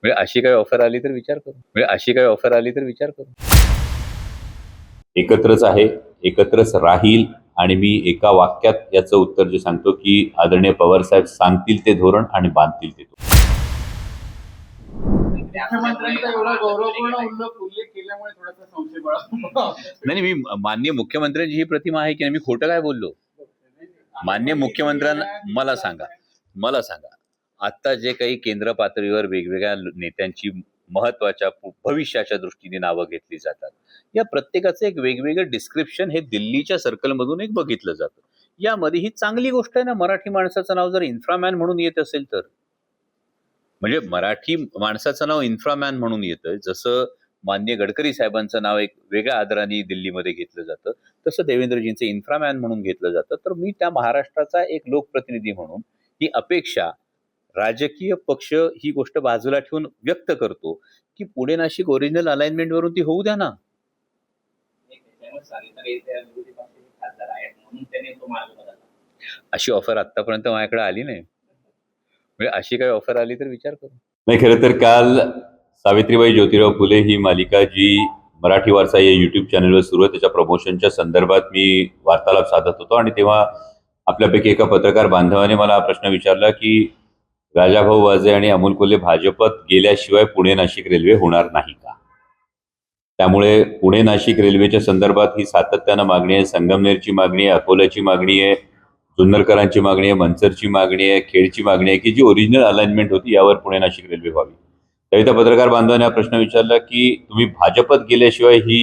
म्हणजे अशी काही ऑफर आली तर विचार करू. एकत्रच आहे, एकत्रच राहील आणि मी एका वाक्यात याचं उत्तर जे सांगतो की आदरणीय पवार साहेब सांगतील ते धोरण आणि बांधतील ते धोरण. मुख्यमंत्र्यांचा एवढा गौरवपूर्ण उल्लेख केल्यामुळे थोडासा संशय बळा. नाही, मी माननीय मुख्यमंत्र्यांची ही प्रतिमा आहे की मी खोटं काय बोललो? माननीय मुख्यमंत्र्यांना मला सांगा आता जे काही केंद्र पातळीवर वेगवेगळ्या नेत्यांची महत्वाच्या भविष्याच्या दृष्टीने नावं घेतली जातात, या प्रत्येकाचं एक वेगवेगळं डिस्क्रिप्शन हे दिल्लीच्या सर्कलमधून एक बघितलं जातं. यामध्ये ही चांगली गोष्ट आहे ना, मराठी माणसाचं नाव जर इन्फ्रामॅन म्हणून येत असेल तर. म्हणजे मराठी माणसाचं नाव इन्फ्रामॅन म्हणून येतं, जसं माननीय गडकरी साहेबांचं नाव एक वेगळ्या आदराने दिल्लीमध्ये घेतलं जातं, तसं देवेंद्रजींचं इन्फ्रामॅन म्हणून घेतलं जातं. तर मी त्या महाराष्ट्राचा एक लोकप्रतिनिधी म्हणून ही अपेक्षा राजकीय पक्ष ही गोष्ट बाजूला ठेवून व्यक्त करतो की पुणे नाशिक ओरिजिनल अलाइनमेंट वरून ती होऊ द्या ना. अशी ऑफर आतापर्यंत माझ्याकडे आली नाही. म्हणजे अशी काही ऑफर आली तर विचार करू. नाही, खरं तर काल सावित्रीबाई ज्योतिराव फुले ही मालिका जी मराठी वारसा या युट्यूब चॅनलवर सुरू आहे त्याच्या प्रमोशनच्या संदर्भात मी वार्तालाप साधत होतो आणि तेव्हा आपल्यापैकी एका पत्रकार बांधवाने मला हा प्रश्न विचारला की राजाभाऊ वाजे आणि अमोल कोल्हे भाजपत गेल्याशिवाय पुणे नाशिक रेल्वे होणार नाही का? त्यामुळे पुणे नाशिक रेल्वेच्या संदर्भात ही सातत्यानं मागणी आहे. संगमनेरची मागणी आहे, अकोल्याची मागणी आहे, जुन्नरकरांची मागणी आहे, मनसरची मागणी आहे, खेडची मागणी आहे की जी ओरिजिनल अलाइनमेंट होती यावर पुणे नाशिक रेल्वे व्हावी. त्यावेळी त्या पत्रकार बांधवाने हा प्रश्न विचारला की तुम्ही भाजपत गेल्याशिवाय ही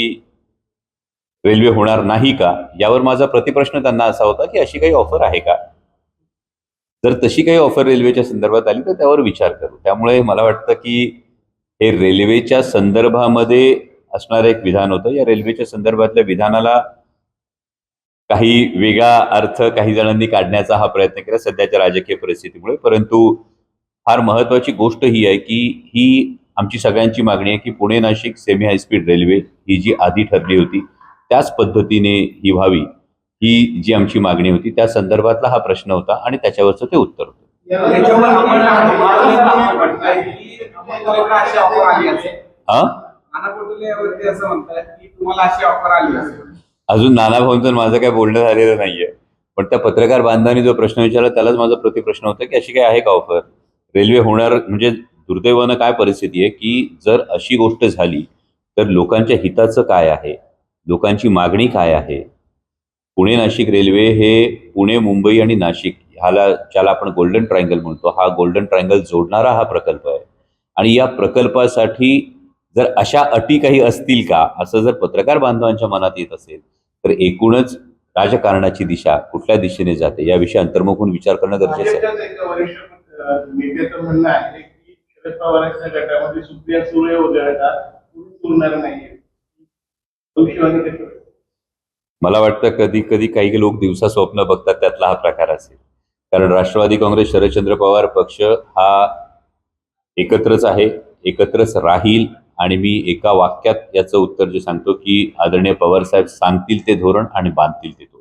रेल्वे होणार नाही का? यावर माझा प्रतिप्रश्न त्यांना असा होता की अशी काही ऑफर आहे का? जर तशी काही ऑफर रेल्वेच्या संदर्भात आली तर त्यावर विचार करू. त्यामुळे मला वाटतं की हे रेल्वेच्या संदर्भामध्ये असणारं एक विधान होतं. या रेल्वेच्या संदर्भातल्या विधानाला काही वेगळा अर्थ काही जणांनी काढण्याचा हा प्रयत्न केला सध्याच्या राजकीय परिस्थितीमुळे. परंतु फार महत्वाची गोष्ट ही आहे की ही आमची सगळ्यांची मागणी आहे की Pune Nashik semi high speed railway ही जी आधी ठरली होती त्याच पद्धतीने ही व्हावी, ही जी आमची मागणी होती त्या संदर्भातला हा प्रश्न होता आणि त्याच्यावरचं ते उत्तर होतं. अजून नाना भाऊंचं माझं काय बोलणं झालेलं नाहीये, पण त्या पत्रकार बांधवांनी जो प्रश्न विचारला त्यालाच माझा प्रतिप्रश्न होता की अशी काय आहे का ऑफर? रेल्वे होणार म्हणजे दुर्दैवानं काय परिस्थिती आहे की जर अशी गोष्ट झाली तर लोकांच्या हिताचं काय आहे, लोकांची मागणी काय आहे? पुणे नाशिक रेल्वे हे पुणे, मुंबई आणि नाशिक ज्याला आपण गोल्डन ट्रायंगल म्हणतो, हा गोल्डन ट्रायंगल जोडणारा हा प्रकल्प आहे. आणि या प्रकल्पासाठी जर अशा अटी काही असतील का असं जर पत्रकार बांधवांच्या मनात येत असेल तर एकूणच राजकारणाची दिशा कुठल्या दिशेने जाते याविषयी अंतर्मुख होऊन विचार करणं गरजेचं आहे. नेत्याचं म्हणणं आहे की शरद पवारांच्या गटामध्ये सुप्रिया सुळे वगळता उरणार नाहीये. मला वाटतं कधी कधी काही लोक दिवसा स्वप्न बघतात त्यातला हा प्रकार असेल. कारण राष्ट्रवादी काँग्रेस शरदचंद्र पवार पक्ष हा एकत्रच आहे, एकत्रच राहील आणि मी एका वाक्यात याचं उत्तर जे सांगतो की आदरणीय पवार साहेब सांगतील ते धोरण आणि बांधतील ते धोरण.